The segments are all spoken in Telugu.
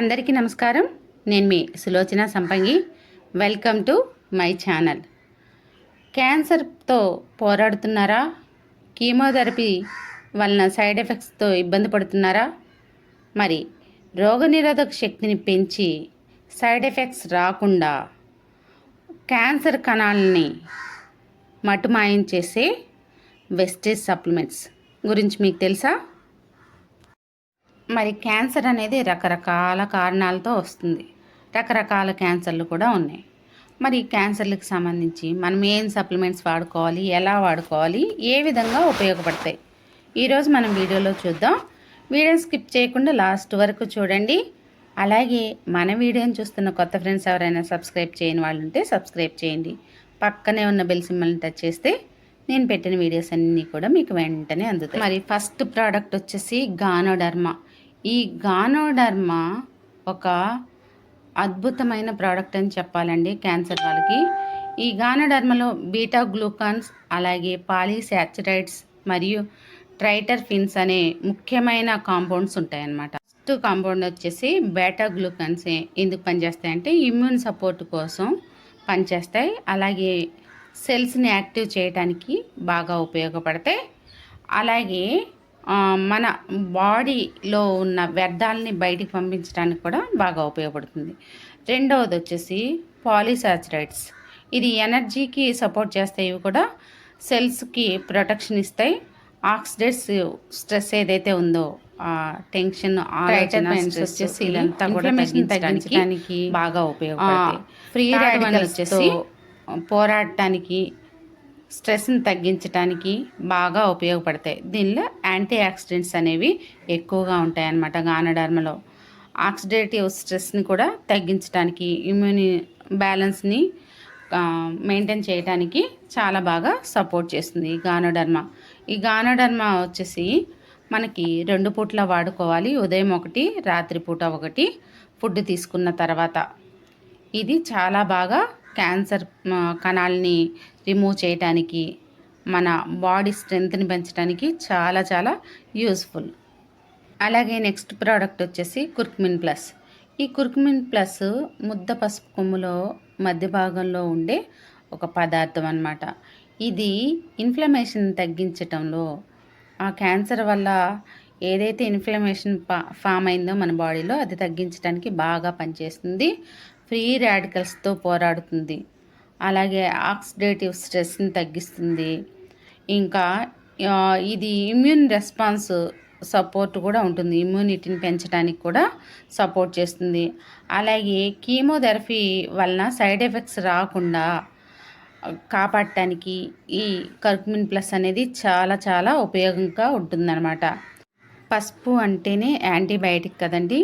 అందరికీ నమస్కారం. నేను మీ సులోచన సంపంగి. Welcome to my channel. క్యాన్సర్తో పోరాడుతున్నారా? కీమోథెరపీ వలన సైడ్ ఎఫెక్ట్స్తో ఇబ్బంది పడుతున్నారా? మరి రోగనిరోధక శక్తిని పెంచి సైడ్ ఎఫెక్ట్స్ రాకుండా క్యాన్సర్ కణాలని మటుమాయం చేసే వెస్టేజ్ సప్లిమెంట్స్ గురించి మీకు తెలుసా? మరి క్యాన్సర్ అనేది రకరకాల కారణాలతో వస్తుంది. రకరకాల క్యాన్సర్లు కూడా ఉన్నాయి. మరి క్యాన్సర్లకు సంబంధించి మనం ఏం సప్లిమెంట్స్ వాడుకోవాలి, ఎలా వాడుకోవాలి, ఏ విధంగా ఉపయోగపడతాయి, ఈరోజు మనం వీడియోలో చూద్దాం. వీడియోని స్కిప్ చేయకుండా లాస్ట్ వరకు చూడండి. అలాగే మన వీడియోని చూస్తున్న కొత్త ఫ్రెండ్స్ ఎవరైనా సబ్స్క్రైబ్ చేయని వాళ్ళు ఉంటే సబ్స్క్రైబ్ చేయండి. పక్కనే ఉన్న బెల్ సింబల్ని టచ్ చేస్తే నేను పెట్టిన వీడియోస్ అన్నీ కూడా మీకు వెంటనే అందుతాయి. మరి ఫస్ట్ ప్రోడక్ట్ వచ్చేసి గానోడర్మా. ఈ గానోడర్మా ఒక అద్భుతమైన ప్రోడక్ట్ అని చెప్పాలండి క్యాన్సర్ వాళ్ళకి. ఈ గానోడర్మాలో బీటా గ్లూకాన్స్, అలాగే పాలీసాచురైడ్స్ మరియు ట్రైటర్ఫిన్స్ అనే ముఖ్యమైన కాంపౌండ్స్ ఉంటాయన్నమాట. ఫస్ట్ కాంపౌండ్ వచ్చేసి బీటా గ్లూకాన్స్ ఎందుకు పనిచేస్తాయంటే ఇమ్యూన్ సపోర్ట్ కోసం పనిచేస్తాయి. అలాగే సెల్స్ని యాక్టివ్ చేయడానికి బాగా ఉపయోగపడతాయి. అలాగే మన బాడీలో ఉన్న వ్యర్థాలని బయటికి పంపించడానికి కూడా బాగా ఉపయోగపడుతుంది. రెండవది వచ్చేసి పాలీసాచురైడ్స్. ఇది ఎనర్జీకి సపోర్ట్ చేస్తాయి. ఇవి కూడా సెల్స్కి ప్రొటెక్షన్ ఇస్తాయి. ఆక్సిడేటివ్ స్ట్రెస్ ఏదైతే ఉందో టెన్షన్, వచ్చేసి ఇదంతా కూడా తగ్గించడానికి బాగా ఉపయోగపడతాయి. ఫ్రీ రాడికల్స్ వచ్చేసి పోరాడటానికి, స్ట్రెస్ని తగ్గించడానికి బాగా ఉపయోగపడతాయి. దీనిలో యాంటీ ఆక్సిడెంట్స్ అనేవి ఎక్కువగా ఉంటాయి అన్నమాట. గానోడర్మాలో ఆక్సిడేటివ్ స్ట్రెస్ని కూడా తగ్గించడానికి, ఇమ్యూని బ్యాలెన్స్ని మెయింటైన్ చేయడానికి చాలా బాగా సపోర్ట్ చేస్తుంది ఈ గానోడర్మా. ఈ గానోడర్మా వచ్చేసి మనకి 2 పూట్ల వాడుకోవాలి. ఉదయం ఒకటి, రాత్రిపూట ఒకటి ఫుడ్ తీసుకున్న తర్వాత. ఇది చాలా బాగా క్యాన్సర్ కణాలని రిమూవ్ చేయడానికి, మన బాడీ స్ట్రెంగ్త్ని పెంచడానికి చాలా చాలా యూస్ఫుల్. అలాగే నెక్స్ట్ ప్రోడక్ట్ వచ్చేసి కుర్కుమిన్ ప్లస్. ఈ కుర్కుమిన్ ప్లస్ ముద్ద పసుపు కొమ్ములో మధ్య భాగంలో ఉండే ఒక పదార్థం అన్నమాట. ఇది ఇన్ఫ్లమేషన్ తగ్గించటంలో, ఆ క్యాన్సర్ వల్ల ఏదైతే ఇన్ఫ్లమేషన్ ఫామ్ అయిందో మన బాడీలో అది తగ్గించడానికి బాగా పనిచేస్తుంది. ఫ్రీ రాడికల్స్తో పోరాడుతుంది. అలాగే ఆక్సిడేటివ్ స్ట్రెస్ని తగ్గిస్తుంది. ఇంకా ఇది ఇమ్యూన్ రెస్పాన్స్ సపోర్ట్ కూడా ఉంటుంది. ఇమ్యూనిటీని పెంచడానికి కూడా సపోర్ట్ చేస్తుంది. అలాగే కీమోథెరపీ వలన సైడ్ ఎఫెక్ట్స్ రాకుండా కాపాడటానికి ఈ కర్కుమిన్ ప్లస్ అనేది చాలా చాలా ఉపయోగంగా ఉంటుందన్నమాట. పసుపు అంటేనే యాంటీబయాటిక్ కదండి,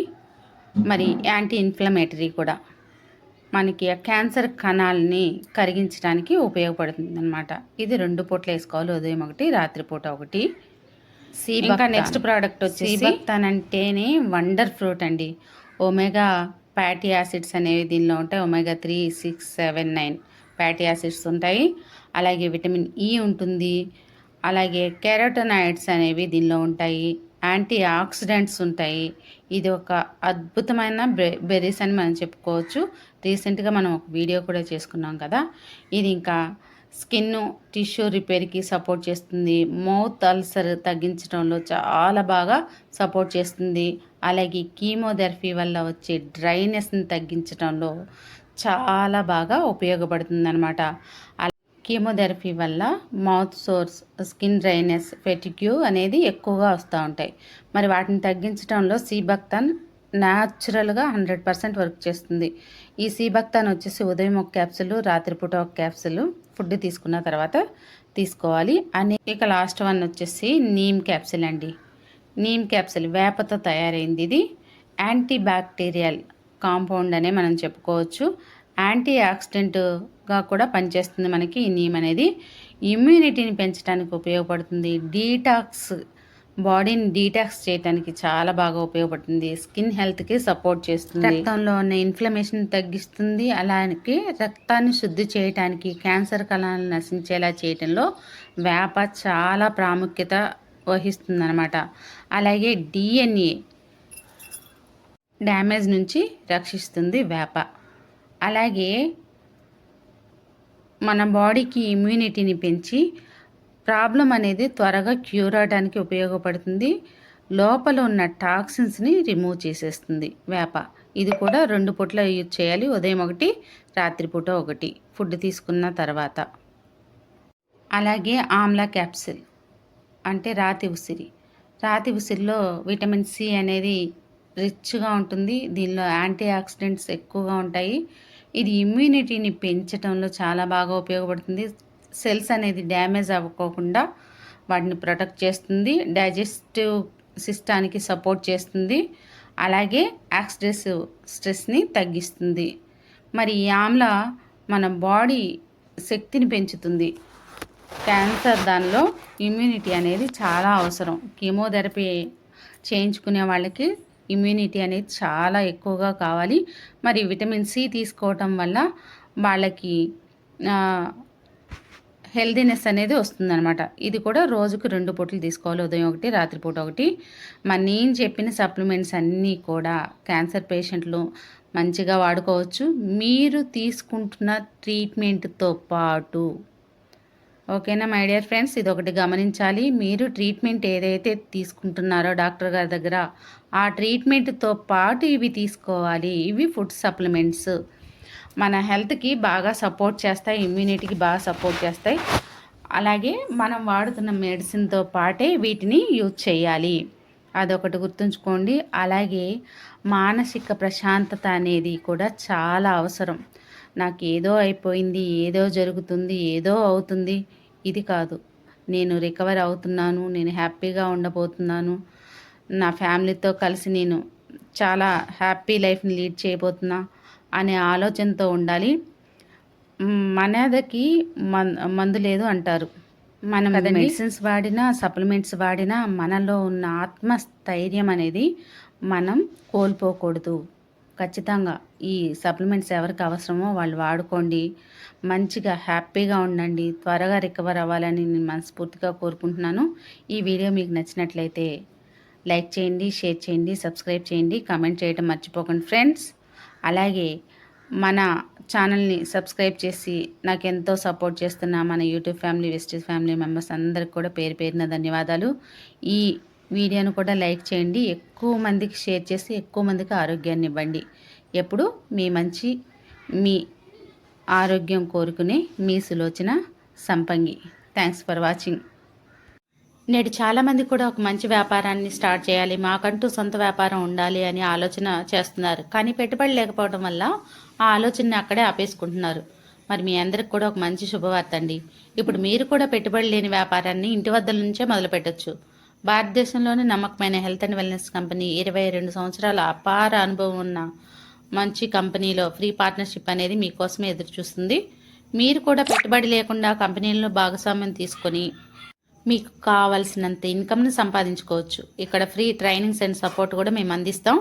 మరి యాంటీ ఇన్ఫ్లమేటరీ కూడా. మనకి ఆ క్యాన్సర్ కణాలని కరిగించడానికి ఉపయోగపడుతుంది అనమాట. ఇది 2 పూటలు వేసుకోవాలి. ఉదయం ఒకటి, రాత్రిపూట ఒకటి. ఇంకా నెక్స్ట్ ప్రోడక్ట్ వచ్చి సీబక్తాన్ అంటేనే వండర్ ఫ్రూట్ అండి. ఒమేగా ఫ్యాటీ యాసిడ్స్ అనేవి దీనిలో ఉంటాయి. ఒమేగా 3, 6, 7, 9 ఫ్యాటీ యాసిడ్స్ ఉంటాయి. అలాగే విటమిన్ ఈ ఉంటుంది. అలాగే కెరోటోనాయిడ్స్ అనేవి దీనిలో ఉంటాయి. యాంటీ ఆక్సిడెంట్స్ ఉంటాయి. ఇది ఒక అద్భుతమైన బెర్రీస్ అని మనం చెప్పుకోవచ్చు. రీసెంట్గా మనం ఒక వీడియో కూడా చేసుకున్నాం కదా. ఇది ఇంకా స్కిన్ టిష్యూ రిపేర్కి సపోర్ట్ చేస్తుంది. మౌత్ అల్సర్ తగ్గించడంలో చాలా బాగా సపోర్ట్ చేస్తుంది. అలాగే కీమోథెరపీ వల్ల వచ్చే డ్రైనెస్ని తగ్గించడంలో చాలా బాగా ఉపయోగపడుతుంది అన్నమాట. కీమోథెరపీ వల్ల మౌత్ సోర్స్, స్కిన్ డ్రైనెస్, ఫెటిగ్యూ అనేది ఎక్కువగా వస్తూ ఉంటాయి. మరి వాటిని తగ్గించడంలో సీబక్తాన్ న్యాచురల్గా 100% వర్క్ చేస్తుంది. ఈ సీబక్తాన్ వచ్చేసి ఉదయం ఒక క్యాప్సుల్, రాత్రిపూట ఒక క్యాప్సుల్ ఫుడ్ తీసుకున్న తర్వాత తీసుకోవాలి. ఇక లాస్ట్ వన్ వచ్చేసి నీమ్ క్యాప్సుల్ అండి. నీమ్ క్యాప్సుల్ వేపతో తయారైంది. ఇది యాంటీ బ్యాక్టీరియల్ కాంపౌండ్ అనే మనం చెప్పుకోవచ్చు. యాంటీ ఆక్సిడెంట్గా కూడా పనిచేస్తుంది మనకి ఈ నీమ్ అనేది. ఇమ్యూనిటీని పెంచడానికి ఉపయోగపడుతుంది. బాడీని డీటాక్స్ చేయడానికి చాలా బాగా ఉపయోగపడుతుంది. స్కిన్ హెల్త్కి సపోర్ట్ చేస్తుంది. రక్తంలో ఉన్న ఇన్ఫ్లమేషన్ తగ్గిస్తుంది. అలాగే రక్తాన్ని శుద్ధి చేయడానికి, క్యాన్సర్ కణాలను నశించేలా చేయడంలో వేప చాలా ప్రాముఖ్యత వహిస్తుంది అన్నమాట. అలాగే డిఎన్ఏ డ్యామేజ్ నుంచి రక్షిస్తుంది వేప. అలాగే మన బాడీకి ఇమ్యూనిటీని పెంచి ప్రాబ్లం అనేది త్వరగా క్యూర్ అవడానికి ఉపయోగపడుతుంది. లోపల ఉన్న టాక్సిన్స్ని రిమూవ్ చేసేస్తుంది వేప. ఇది కూడా 2 పూట్ల యూజ్ చేయాలి. ఉదయం ఒకటి, రాత్రిపూట ఒకటి ఫుడ్ తీసుకున్న తర్వాత. అలాగే ఆమ్లా క్యాప్సిల్ అంటే రాతి ఉసిరి. రాతి ఉసిరిలో విటమిన్ సి అనేది రిచ్గా ఉంటుంది. దీనిలో యాంటీ ఆక్సిడెంట్స్ ఎక్కువగా ఉంటాయి. ఇది ఇమ్యూనిటీని పెంచడంలో చాలా బాగా ఉపయోగపడుతుంది. సెల్స్ అనేది డ్యామేజ్ అవ్వకోకుండా వాటిని ప్రొటెక్ట్ చేస్తుంది. డైజెస్టివ్ సిస్టానికి సపోర్ట్ చేస్తుంది. అలాగే స్ట్రెస్ని తగ్గిస్తుంది. మరి ఈ ఆమ్లా మన బాడీ శక్తిని పెంచుతుంది. క్యాన్సర్ దానిలో ఇమ్యూనిటీ అనేది చాలా అవసరం. కీమోథెరపీ చేయించుకునే వాళ్ళకి ఇమ్యూనిటీ అనేది చాలా ఎక్కువగా కావాలి. మరి విటమిన్ సి తీసుకోవటం వల్ల వాళ్ళకి హెల్దీనెస్ అనేది వస్తుందన్నమాట. ఇది కూడా రోజుకు 2 పూటలు తీసుకోవాలి. ఉదయం ఒకటి, రాత్రిపూట ఒకటి. మరి నేను చెప్పిన సప్లిమెంట్స్ అన్నీ కూడా క్యాన్సర్ పేషెంట్లు మంచిగా వాడుకోవచ్చు, మీరు తీసుకుంటున్న ట్రీట్మెంట్తో పాటు. ఓకేనా మై డియర్ ఫ్రెండ్స్, ఇది ఒకటి గమనించాలి. మీరు ట్రీట్మెంట్ ఏదైతే తీసుకుంటున్నారో డాక్టర్ గారి దగ్గర, ఆ ట్రీట్మెంట్తో పాటు ఇవి తీసుకోవాలి. ఇవి ఫుడ్ సప్లిమెంట్స్ మన హెల్త్కి బాగా సపోర్ట్ చేస్తాయి, ఇమ్యూనిటీకి బాగా సపోర్ట్ చేస్తాయి. అలాగే మనం వాడుతున్న మెడిసిన్తో పాటే వీటిని యూజ్ చేయాలి. అదొకటి గుర్తుంచుకోండి. అలాగే మానసిక ప్రశాంతత అనేది కూడా చాలా అవసరం. నాకు ఏదో అయిపోయింది, ఏదో జరుగుతుంది, ఏదో అవుతుంది, ఇది కాదు. నేను రికవర్ అవుతున్నాను, నేను హ్యాపీగా ఉండబోతున్నాను, నా ఫ్యామిలీతో కలిసి నేను చాలా హ్యాపీ లైఫ్ని లీడ్ చేయబోతున్నా అనే ఆలోచనతో ఉండాలి. మనదకి మందు లేదు అంటారు. మనం మెడిసిన్స్ వాడినా, సప్లిమెంట్స్ వాడినా మనలో ఉన్న ఆత్మస్థైర్యం అనేది మనం కోల్పోకూడదు. ఖచ్చితంగా ఈ సప్లిమెంట్స్ ఎవరికి అవసరమో వాళ్ళు వాడుకోండి. మంచిగా హ్యాపీగా ఉండండి. త్వరగా రికవర్ అవ్వాలని నేను మనస్ఫూర్తిగా కోరుకుంటున్నాను. ఈ వీడియో మీకు నచ్చినట్లయితే లైక్ చేయండి, షేర్ చేయండి, సబ్స్క్రైబ్ చేయండి, కామెంట్ చేయడం మర్చిపోకండి ఫ్రెండ్స్. అలాగే మన ఛానల్ని సబ్స్క్రైబ్ చేసి నాకు ఎంతో సపోర్ట్ చేస్తున్న మన YouTube family, Vestige family members అందరికి కూడా పేరు పేరున ధన్యవాదాలు. ఈ వీడియోను కూడా లైక్ చేయండి, ఎక్కువ మందికి షేర్ చేసి ఎక్కువ మందికి ఆరోగ్యాన్ని ఇవ్వండి. ఎప్పుడు మీ ఆరోగ్యం కోరుకునే మీ సులోచన సంపంగి. Thanks for watching. నేడు చాలామంది కూడా ఒక మంచి వ్యాపారాన్ని స్టార్ట్ చేయాలి, మాకంటూ సొంత వ్యాపారం ఉండాలి అని ఆలోచన చేస్తున్నారు. కానీ పెట్టుబడి లేకపోవడం వల్ల ఆ ఆలోచనని అక్కడే ఆపేసుకుంటున్నారు. మరి మీ అందరికి కూడా ఒక మంచి శుభవార్త అండి. ఇప్పుడు మీరు కూడా పెట్టుబడి లేని వ్యాపారాన్ని ఇంటి వద్ద నుంచే మొదలు పెట్టచ్చు. భారతదేశంలోని నమ్మకమైన హెల్త్ అండ్ వెల్నెస్ కంపెనీ, 22 సంవత్సరాల అపార అనుభవం ఉన్న మంచి కంపెనీలో ఫ్రీ పార్ట్నర్షిప్ అనేది మీకోసమే ఎదురు చూస్తుంది. మీరు కూడా పెట్టుబడి లేకుండా కంపెనీల్లో భాగస్వామ్యం తీసుకొని మీకు కావాల్సినంత ఇన్కమ్ని సంపాదించుకోవచ్చు. ఇక్కడ ఫ్రీ ట్రైనింగ్స్ అండ్ సపోర్ట్ కూడా మేము అందిస్తాం.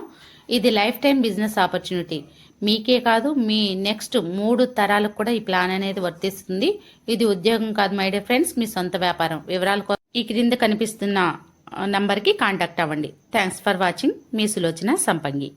ఇది లైఫ్ టైం బిజినెస్ ఆపర్చునిటీ. మీకే కాదు, మీ నెక్స్ట్ 3 తరాలకు కూడా ఈ ప్లాన్ అనేది వర్తిస్తుంది. ఇది ఉద్యోగం కాదు మై డియర్ ఫ్రెండ్స్, మీ సొంత వ్యాపారం. వివరాల ఈ క్రింద కనిపిస్తున్న నంబర్కి కాంటాక్ట్ అవ్వండి. Thanks for watching. మీ సులోచన సంపంగి.